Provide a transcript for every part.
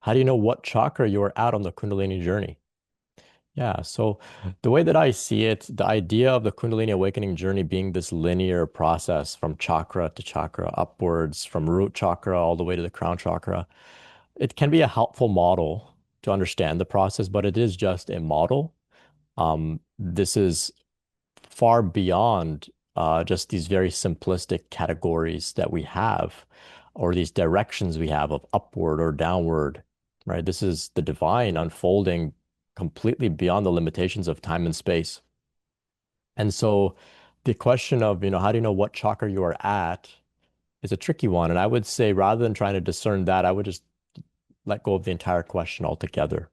How do you know what chakra you are at on the Kundalini journey? Yeah, so the way that I see it, the idea of the Kundalini awakening journey being this linear process from chakra to chakra, upwards, from root chakra all the way to the crown chakra, it can be a helpful model to understand the process, but it is just a model. This is far beyond just these very simplistic categories that we have, or these directions we have of upward or downward, right? This is the divine unfolding completely beyond the limitations of time and space. And so the question of, how do you know what chakra you are at is a tricky one. And I would say rather than trying to discern that, I would just let go of the entire question altogether.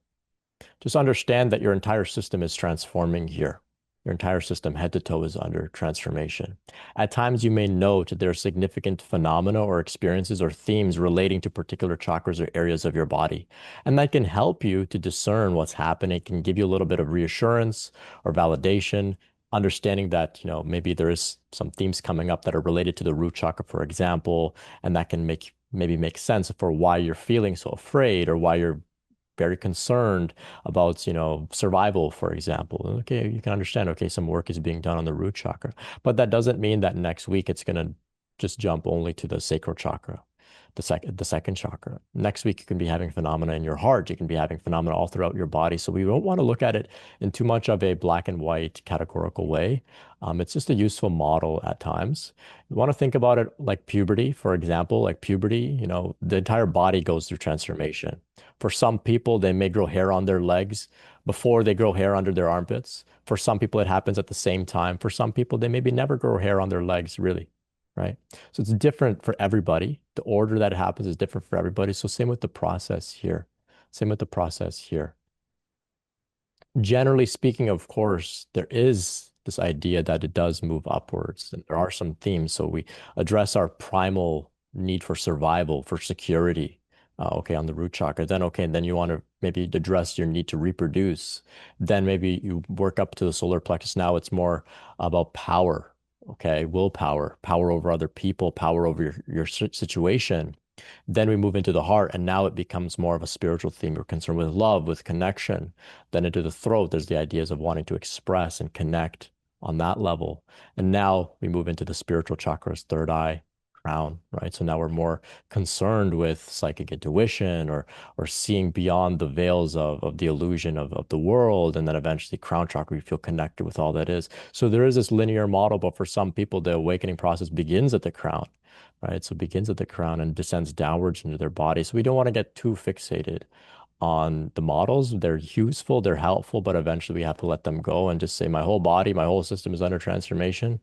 Just understand that your entire system is transforming here. Your entire system, head to toe, is under transformation. At times, you may note that there are significant phenomena or experiences or themes relating to particular chakras or areas of your body. And that can help you to discern what's happening. It can give you a little bit of reassurance or validation, understanding that, maybe there is some themes coming up that are related to the root chakra, for example, and that can maybe make sense for why you're feeling so afraid or why you're very concerned about, survival, for example. Okay, you can understand, okay, some work is being done on the root chakra, but that doesn't mean that next week it's going to just jump only to the sacral chakra, the second chakra. Next week you can be having phenomena in your heart. You can be having phenomena all throughout your body. So we don't want to look at it in too much of a black and white categorical way. It's just a useful model at times. You want to think about it like puberty, for example. Like puberty, the entire body goes through transformation. For some people, they may grow hair on their legs before they grow hair under their armpits. For some people, it happens at the same time. For some people, they maybe never grow hair on their legs, really, right? So it's different for everybody. The order that it happens is different for everybody. So same with the process here. Same with the process here. Generally speaking, of course, there is this idea that it does move upwards, and there are some themes. So we address our primal need for survival, for security, okay, on the root chakra. Then, okay, and then you want to maybe address your need to reproduce. Then maybe you work up to the solar plexus. Now it's more about power, okay, willpower, power over other people, power over your situation. Then we move into the heart, and now it becomes more of a spiritual theme. We're concerned with love, with connection. Then into the throat, there's the ideas of wanting to express and connect on that level. And now we move into the spiritual chakras, third eye, crown, right? So now we're more concerned with psychic intuition or seeing beyond the veils of the illusion of the world. And then eventually crown chakra, we feel connected with all that is. So there is this linear model, but for some people, the awakening process begins at the crown, right? So it begins at the crown and descends downwards into their body. So we don't want to get too fixated on the models. They're useful, they're helpful, but eventually we have to let them go and just say, my whole body, my whole system is under transformation.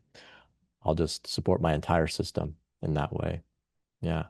I'll just support my entire system in that way. Yeah.